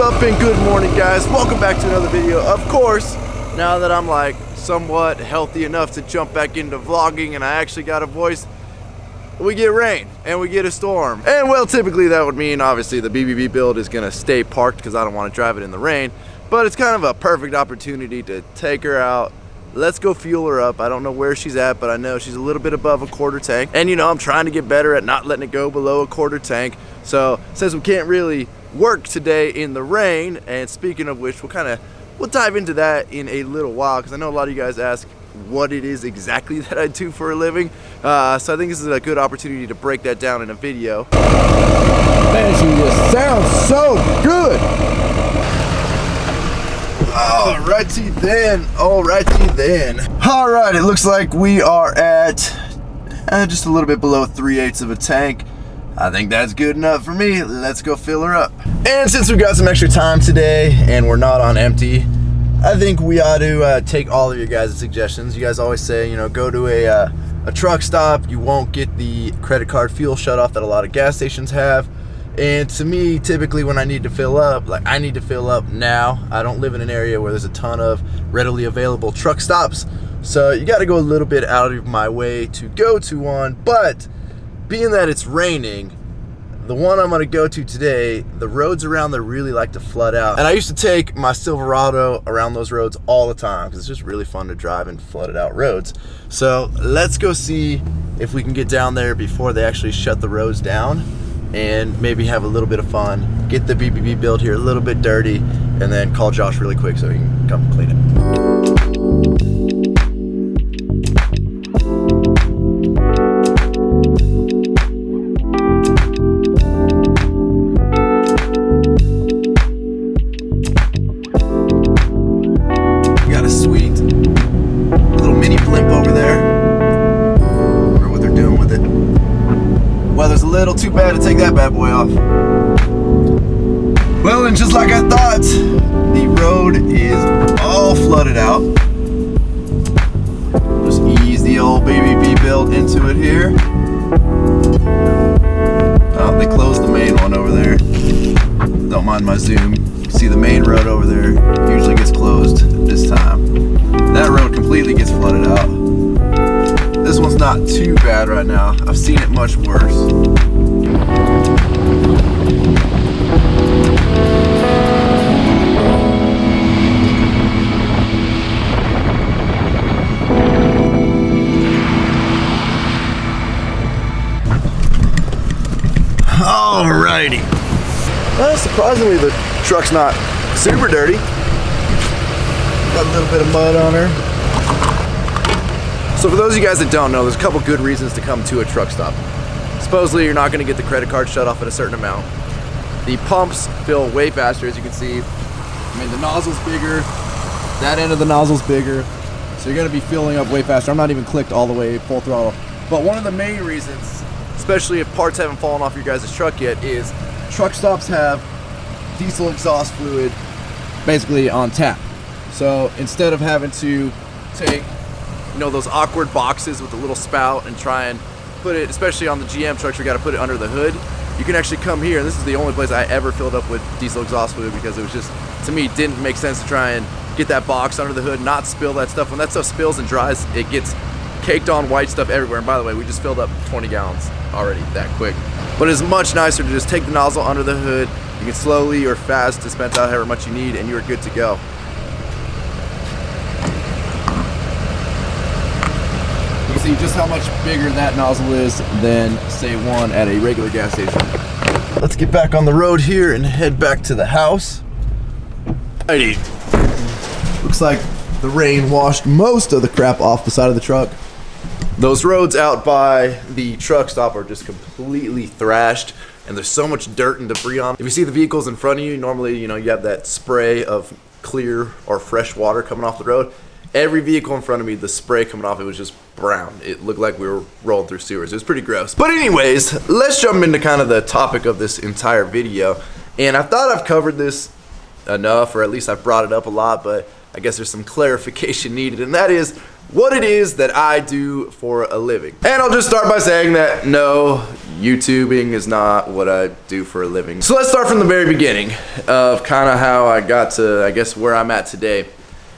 up and good morning, guys? Welcome back to another video. Of course, now that I'm like somewhat healthy enough to jump back into vlogging and I actually got a voice, we get rain and we get a storm. And well, typically that would mean obviously the BBB build is gonna stay parked because I don't want to drive it in the rain, but it's kind of a perfect opportunity to take her out. Let's go fuel her up. I don't know where she's at, but I know she's a little bit above a quarter tank. And you know, I'm trying to get better at not letting it go below a quarter tank. So since we can't really work today in the rain, and speaking of which, we'll dive into that in a little while, because I know a lot of you guys ask what it is exactly that I do for a living. So I think this is a good opportunity to break that down in a video. Man, she just sounds so good. Alrighty then. Alright, it looks like we are at just a little bit below 3/8 of a tank. I think that's good enough for me. Let's go fill her up. And since we've got some extra time today and we're not on empty, I think we ought to take all of your guys' suggestions. You guys always say, you know, go to a truck stop. You won't get the credit card fuel shut off that a lot of gas stations have. And to me, typically when I need to fill up, I need to fill up now. I don't live in an area where there's a ton of readily available truck stops. So you got to go a little bit out of my way to go to one. But being that it's raining, the one I'm gonna go to today, the roads around there really like to flood out. And I used to take my Silverado around those roads all the time because it's just really fun to drive in flooded out roads. So let's go see if we can get down there before they actually shut the roads down and maybe have a little bit of fun, get the BBB build here a little bit dirty, and then call Josh really quick so he can come clean it. Little too bad to take that bad boy off. Well, and just like I thought, the road is all flooded out. Just ease the old BBB build into it here. Oh, they closed the main one over there. Don't mind my zoom. You see the main road over there usually gets closed this time. That road completely gets flooded out. This one's not too bad right now. I've seen it much worse. Alrighty. Well, surprisingly, the truck's not super dirty. Got a little bit of mud on her. So for those of you guys that don't know, there's a couple good reasons to come to a truck stop. Supposedly you're not going to get the credit card shut off at a certain amount. The pumps fill way faster, as you can see. I mean, the nozzle's bigger, that end of the nozzle's bigger, so you're going to be filling up way faster. I'm not even clicked all the way full throttle. But one of the main reasons, especially if parts haven't fallen off your guys' truck yet, is truck stops have diesel exhaust fluid basically on tap. So instead of having to take, you know, those awkward boxes with the little spout and try and put it, especially on the GM trucks, you got to put it under the hood. You can actually come here, and this is the only place I ever filled up with diesel exhaust fluid because it was just, to me, didn't make sense to try and get that box under the hood, not spill that stuff. When that stuff spills and dries, it gets caked on white stuff everywhere. And by the way, we just filled up 20 gallons already that quick. But it's much nicer to just take the nozzle under the hood. You can slowly or fast dispense out however much you need, and you're good to go. You can see just how much bigger that nozzle is than, say, one at a regular gas station. Let's get back on the road here and head back to the house. Alrighty. Looks like the rain washed most of the crap off the side of the truck. Those roads out by the truck stop are just completely thrashed, and there's so much dirt and debris on. If you see the vehicles in front of you, normally, you know, you have that spray of clear or fresh water coming off the road. Every vehicle in front of me, the spray coming off, it was just brown. It looked like we were rolling through sewers. It was pretty gross. But anyways, let's jump into kind of the topic of this entire video. And I thought I've covered this enough, or at least I've brought it up a lot, but I guess there's some clarification needed, and that is what it is that I do for a living. And I'll just start by saying that no, YouTubing is not what I do for a living. So let's start from the very beginning of kind of how I got to, I guess, where I'm at today.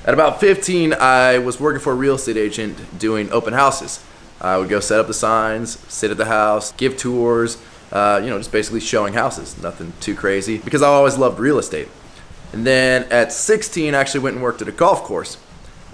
At about 15, I was working for a real estate agent doing open houses. I would go set up the signs, sit at the house, give tours, just basically showing houses. Nothing too crazy because I always loved real estate. And then at 16, I actually went and worked at a golf course.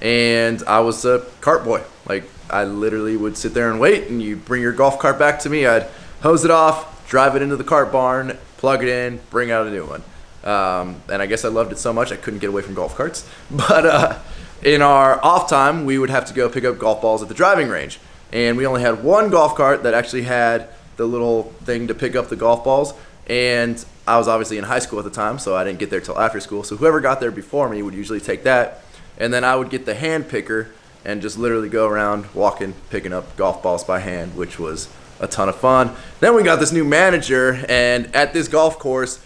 And I was a cart boy. Like, I literally would sit there and wait, and you bring your golf cart back to me. I'd hose it off, drive it into the cart barn, plug it in, bring out a new one. And I guess I loved it so much I couldn't get away from golf carts. But in our off time, we would have to go pick up golf balls at the driving range. And we only had one golf cart that actually had the little thing to pick up the golf balls. And I was obviously in high school at the time, so I didn't get there till after school. So whoever got there before me would usually take that. And then I would get the hand picker and just literally go around walking, picking up golf balls by hand, which was a ton of fun. Then we got this new manager, and at this golf course,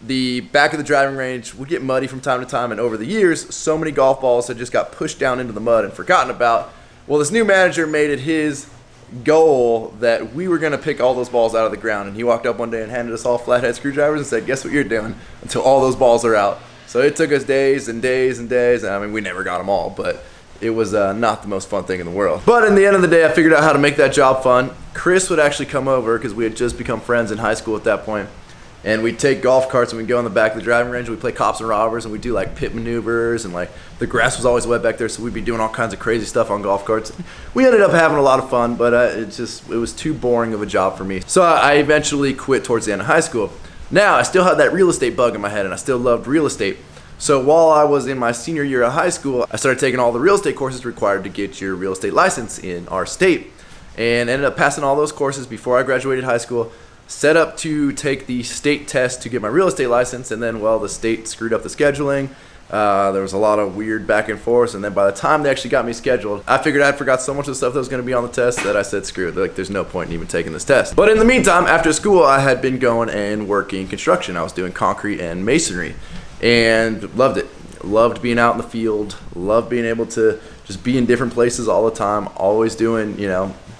the back of the driving range would get muddy from time to time, and over the years, so many golf balls had just got pushed down into the mud and forgotten about. Well, this new manager made it his goal that we were going to pick all those balls out of the ground, and he walked up one day and handed us all flathead screwdrivers and said, guess what you're doing until all those balls are out. So it took us days and days and days, and I mean, we never got them all, but it was not the most fun thing in the world. But in the end of the day, I figured out how to make that job fun. Chris would actually come over because we had just become friends in high school at that point. And we'd take golf carts and we'd go in the back of the driving range and we'd play cops and robbers and we'd do like pit maneuvers, and like the grass was always wet back there, so we'd be doing all kinds of crazy stuff on golf carts. We ended up having a lot of fun, but it was too boring of a job for me. So I eventually quit towards the end of high school. Now, I still had that real estate bug in my head and I still loved real estate. So while I was in my senior year of high school, I started taking all the real estate courses required to get your real estate license in our state, and ended up passing all those courses before I graduated high school. Set up to take the state test to get my real estate license, and then, well, the state screwed up the scheduling. There was a lot of weird back and forth, and then by the time they actually got me scheduled, I figured I forgot so much of the stuff that was going to be on the test that I said, screw it, like, there's no point in even taking this test. But in the meantime, after school, I had been going and working construction. I was doing concrete and masonry, and loved it. Loved being out in the field, loved being able to just be in different places all the time, always doing,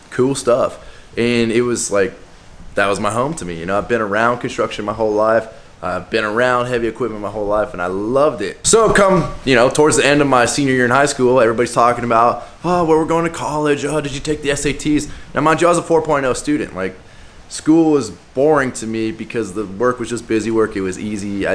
cool stuff. And it was like, that was my home to me. I've been around construction my whole life. I've been around heavy equipment my whole life, and I loved it. So come, towards the end of my senior year in high school, everybody's talking about, where we're going to college. Oh, did you take the SATs? Now, mind you, I was a 4.0 student. Like, school was boring to me because the work was just busy work. It was easy,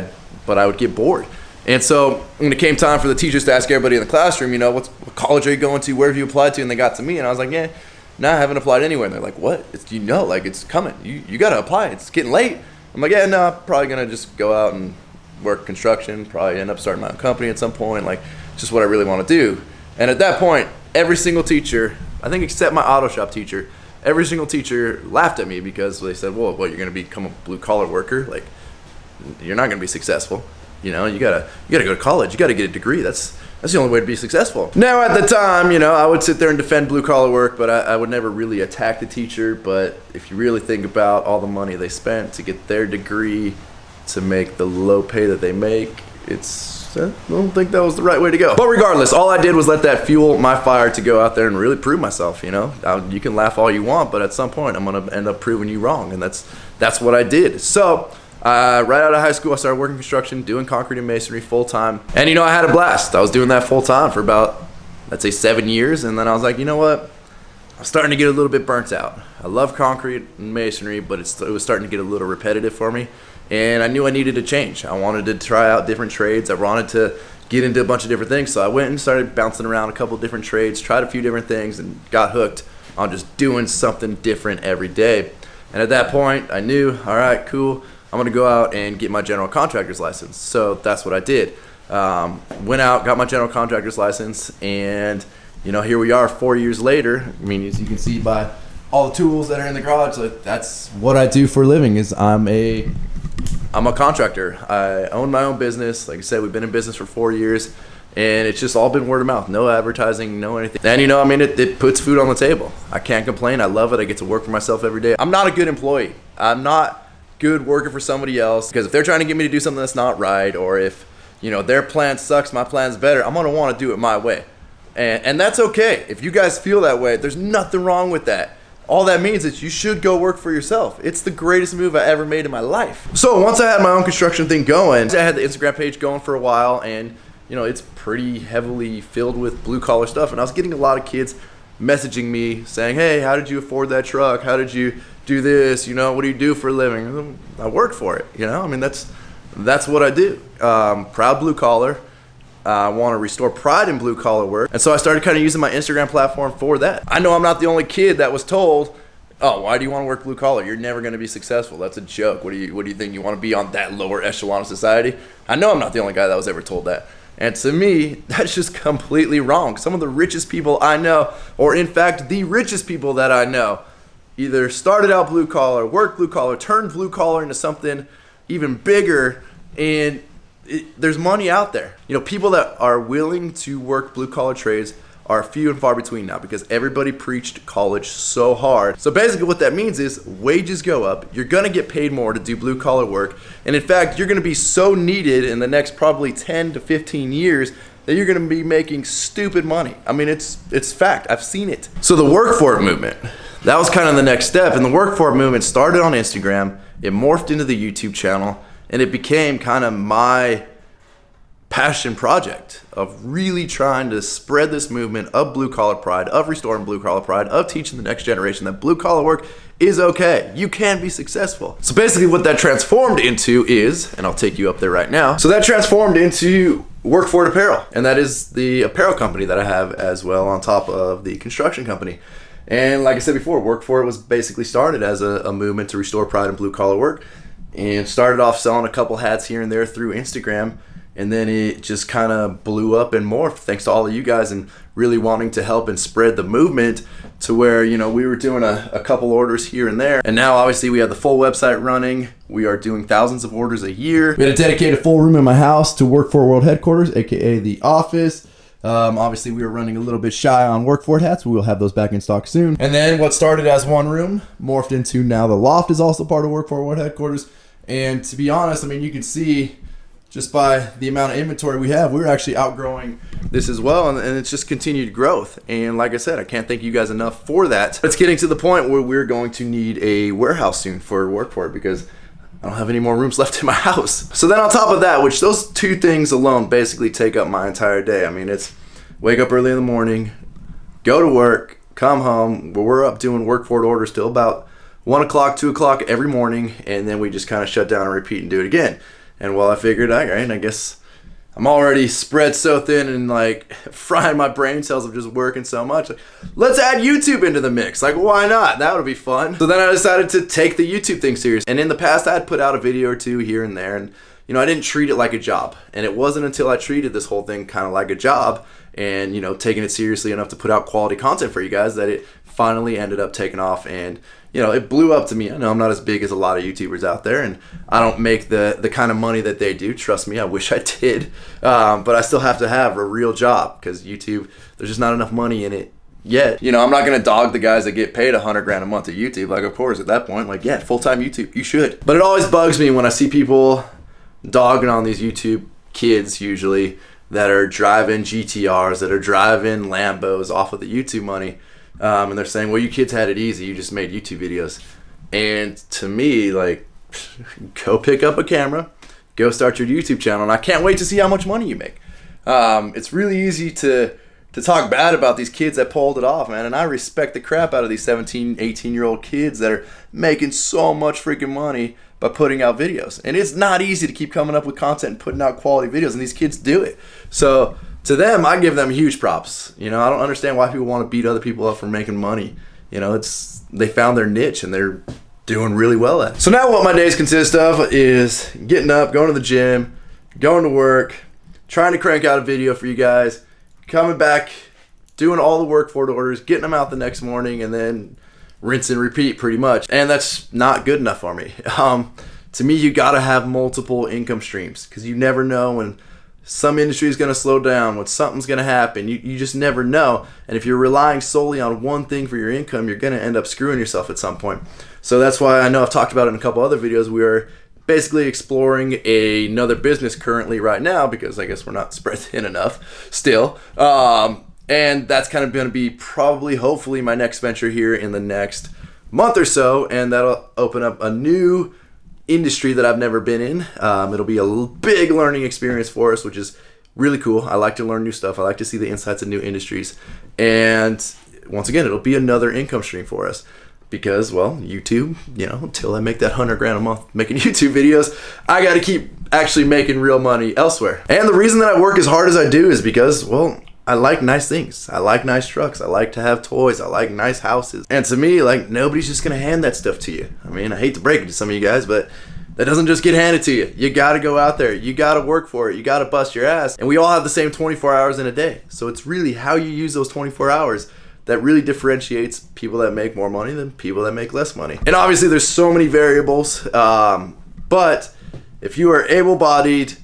but I would get bored. And so when it came time for the teachers to ask everybody in the classroom, what college are you going to? Where have you applied to? And they got to me, and I was like, yeah. No, I haven't applied anywhere. And they're like, what? It's coming. You got to apply. It's getting late. I'm like, yeah, no, I'm probably going to just go out and work construction, probably end up starting my own company at some point, like just what I really want to do. And at that point, every single teacher, I think except my auto shop teacher, every single teacher laughed at me because they said, well, what, you're going to become a blue collar worker? Like, you're not going to be successful. You gotta go to college. You gotta get a degree. That's the only way to be successful. Now, at the time, I would sit there and defend blue collar work, but I would never really attack the teacher. But if you really think about all the money they spent to get their degree, to make the low pay that they make, I don't think that was the right way to go. But regardless, all I did was let that fuel my fire to go out there and really prove myself. You can laugh all you want, but at some point, I'm gonna end up proving you wrong, and that's what I did. So. Right out of high school, I started working construction, doing concrete and masonry full time. And I had a blast. I was doing that full time for about, let's say, 7 years. And then I was like, you know what? I'm starting to get a little bit burnt out. I love concrete and masonry, but it was starting to get a little repetitive for me. And I knew I needed to change. I wanted to try out different trades. I wanted to get into a bunch of different things. So I went and started bouncing around a couple different trades, tried a few different things, and got hooked on just doing something different every day. And at that point, I knew, all right, cool. I'm going to go out and get my general contractor's license. So that's what I did. Went out, got my general contractor's license, and here we are 4 years later. I mean, as you can see by all the tools that are in the garage, like, that's what I do for a living. Is I'm a contractor. I own my own business. Like I said, we've been in business for 4 years, and it's just all been word of mouth. No advertising, no anything. And it puts food on the table. I can't complain. I love it. I get to work for myself every day. I'm not a good employee. I'm not good working for somebody else, because if they're trying to get me to do something that's not right, or if their plan sucks, my plan's better, I'm going to want to do it my way. And that's okay. If you guys feel that way, there's nothing wrong with that. All that means is you should go work for yourself. It's the greatest move I ever made in my life. So once I had my own construction thing going, I had the Instagram page going for a while, and you know, it's pretty heavily filled with blue collar stuff. And I was getting a lot of kids messaging me saying, hey, how did you afford that truck? How did you do this? You know, what do you do for a living? I work for it, you know? I mean, that's what I do. Proud blue collar. I want to restore pride in blue collar work. And so I started kind of using my Instagram platform for that. I know I'm not the only kid that was told, oh, why do you want to work blue collar? You're never going to be successful. That's a joke. What do you think? You want to be on that lower echelon of society? I know I'm not the only guy that was ever told that. And to me, that's just completely wrong. Some of the richest people I know, or in fact, the richest people that I know, either started out blue collar, worked blue collar, turned blue collar into something even bigger, and there's money out there. You know, people that are willing to work blue collar trades are few and far between now because everybody preached college so hard. So basically what that means is wages go up, you're gonna get paid more to do blue collar work, and in fact, you're gonna be so needed in the next probably 10 to 15 years that you're gonna be making stupid money. I mean, it's fact, I've seen it. So the work for it movement, that was kind of the next step, and the work for it movement started on Instagram, it morphed into the YouTube channel, and it became kind of my passion project of really trying to spread this movement of blue collar pride, of restoring blue collar pride, of teaching the next generation that blue collar work is okay. You can be successful. So basically what that transformed into is, and I'll take you up there right now, so that transformed into Work For It Apparel, and that is the apparel company that I have as well on top of the construction company. And like I said before, Work For It was basically started as a movement to restore pride in blue collar work, and started off selling a couple hats here and there through Instagram. And then it just kind of blew up and morphed thanks to all of you guys and really wanting to help and spread the movement to where, you know, we were doing a couple orders here and there. And now obviously we have the full website running. We are doing thousands of orders a year. We had a dedicated full room in my house to Work For It World headquarters, AKA the office. Obviously we were running a little bit shy on Work For It hats. We will have those back in stock soon. And then what started as one room morphed into now the loft is also part of Work For It World headquarters. And to be honest, I mean, you can see just by the amount of inventory we have, we're actually outgrowing this as well, and it's just continued growth. And like I said, I can't thank you guys enough for that. It's getting to the point where we're going to need a warehouse soon for Work For It because I don't have any more rooms left in my house. So then on top of that, which those two things alone basically take up my entire day. I mean, it's wake up early in the morning, go to work, come home, we're up doing Work For It orders till about 1 o'clock, 2 o'clock every morning, and then we just kind of shut down and repeat and do it again. And well, I figured, all right, I guess I'm already spread so thin and like frying my brain cells of just working so much. Let's add YouTube into the mix. Like, why not? That would be fun. So then I decided to take the YouTube thing serious. And in the past, I had put out a video or two here and there. And, you know, I didn't treat it like a job. And it wasn't until I treated this whole thing kind of like a job and, you know, taking it seriously enough to put out quality content for you guys that it finally ended up taking off. And you know, it blew up to me. I know I'm not as big as a lot of YouTubers out there, and I don't make the kind of money that they do. Trust me, I wish I did. But I still have to have a real job because YouTube, there's just not enough money in it yet. You know, I'm not going to dog the guys that get paid $100,000 a month at YouTube. Like, of course, at that point, like, yeah, full-time YouTube, you should. But it always bugs me when I see people dogging on these YouTube kids usually that are driving GTRs, that are driving Lambos off of the YouTube money. And they're saying, well, you kids had it easy. You just made YouTube videos. And to me, like, go pick up a camera, go start your YouTube channel, and I can't wait to see how much money you make. It's really easy to talk bad about these kids that pulled it off, man. And I respect the crap out of these 17, 18-year-old kids that are making so much freaking money by putting out videos. And it's not easy to keep coming up with content and putting out quality videos, and these kids do it. So to them, I give them huge props. You know, I don't understand why people want to beat other people up for making money. You know, they found their niche and they're doing really well at it. So now what my days consist of is getting up, going to the gym, going to work, trying to crank out a video for you guys, coming back, doing all the Work For It orders, getting them out the next morning, and then rinse and repeat pretty much. And that's not good enough for me. To me, you gotta have multiple income streams because you never know when some industry is going to slow down, when something's going to happen. You just never know. And if you're relying solely on one thing for your income, you're going to end up screwing yourself at some point. So that's why I know I've talked about it in a couple other videos. We are basically exploring another business currently right now because I guess we're not spread thin enough still. And that's kind of going to be probably, hopefully, my next venture here in the next month or so. And that'll open up a new industry that I've never been in. It'll be a big learning experience for us, which is really cool. I like to learn new stuff. I like to see the insights of new industries. And once again, it'll be another income stream for us. Because, well, YouTube, you know, until I make that $100,000 a month making YouTube videos, I got to keep actually making real money elsewhere. And the reason that I work as hard as I do is because, well, I like nice things. I like nice trucks. I like to have toys. I like nice houses. And to me, like, nobody's just going to hand that stuff to you. I mean, I hate to break it to some of you guys, but that doesn't just get handed to you. You got to go out there. You got to work for it. You got to bust your ass. And we all have the same 24 hours in a day. So it's really how you use those 24 hours that really differentiates people that make more money than people that make less money. And obviously there's so many variables, but if you are able-bodied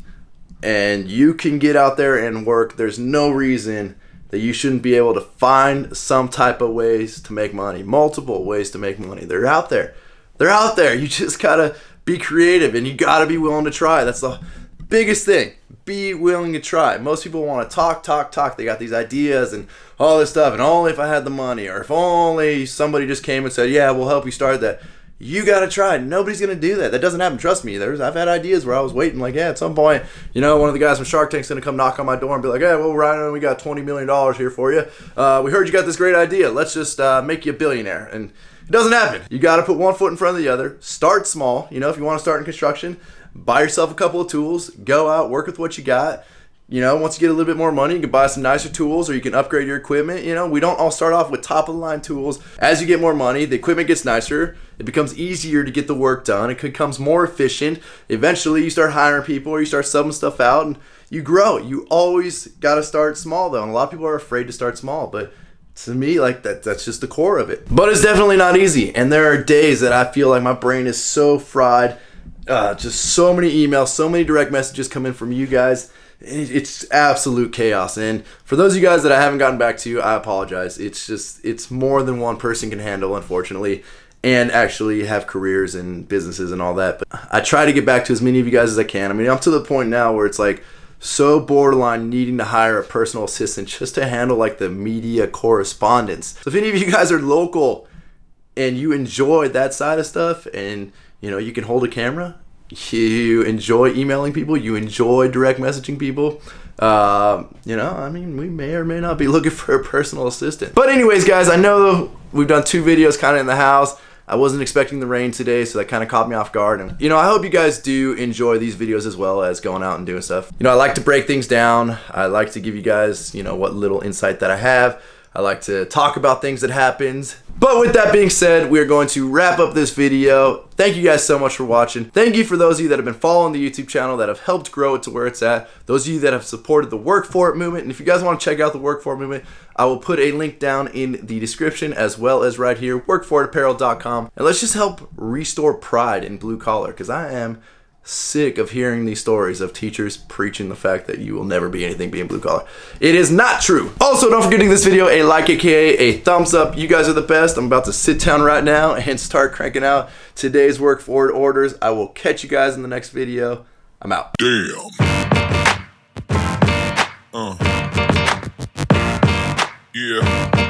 and you can get out there and work, there's no reason that you shouldn't be able to find some type of ways to make money, multiple ways to make money. They're out there. They're out there. You just gotta be creative and you gotta be willing to try. That's the biggest thing. Be willing to try. Most people want to talk. They got these ideas and all this stuff, and only if I had the money, or if only somebody just came and said, yeah, we'll help you start that. You got to try. Nobody's going to do that. That doesn't happen. Trust me. I've had ideas where I was waiting, like, yeah, at some point, you know, one of the guys from Shark Tank's going to come knock on my door and be like, hey, well, Ryan, we got $20 million here for you. We heard you got this great idea. Let's just make you a billionaire. And it doesn't happen. You got to put one foot in front of the other. Start small. You know, if you want to start in construction, buy yourself a couple of tools, go out, work with what you got. You know, once you get a little bit more money, you can buy some nicer tools or you can upgrade your equipment. You know, we don't all start off with top of the line tools. As you get more money, the equipment gets nicer. It becomes easier to get the work done. It becomes more efficient. Eventually, you start hiring people or you start subbing stuff out and you grow. You always got to start small, though. And a lot of people are afraid to start small, but to me, like that's just the core of it. But it's definitely not easy. And there are days that I feel like my brain is so fried. Just so many emails, so many direct messages come in from you guys. It's absolute chaos. And for those of you guys that I haven't gotten back to, I apologize. It's more than one person can handle, unfortunately, and actually have careers and businesses and all that. But I try to get back to as many of you guys as I can. I mean, I'm to the point now where it's like so borderline needing to hire a personal assistant just to handle like the media correspondence. So if any of you guys are local and you enjoy that side of stuff and you know, you can hold a camera, you enjoy emailing people, you enjoy direct messaging people, you know, I mean, we may or may not be looking for a personal assistant. But anyways, guys, I know we've done 2 videos kind of in the house. I wasn't expecting the rain today, so that kind of caught me off guard. And, you know, I hope you guys do enjoy these videos as well as going out and doing stuff. You know, I like to break things down. I like to give you guys, you know, what little insight that I have. I like to talk about things that happens. But with that being said, we're going to wrap up this video. Thank you guys so much for watching. Thank you for those of you that have been following the YouTube channel, that have helped grow it to where it's at. Those of you that have supported the Work For It movement. And if you guys want to check out the Work For It movement, I will put a link down in the description as well as right here, workforitapparel.com. And let's just help restore pride in blue collar, because I am sick of hearing these stories of teachers preaching the fact that you will never be anything being blue collar. It is not true. Also, don't forget to give this video a like, aka a thumbs up. You guys are the best. I'm about to sit down right now and start cranking out today's Work For It orders. I will catch you guys in the next video. I'm out. Damn. Yeah.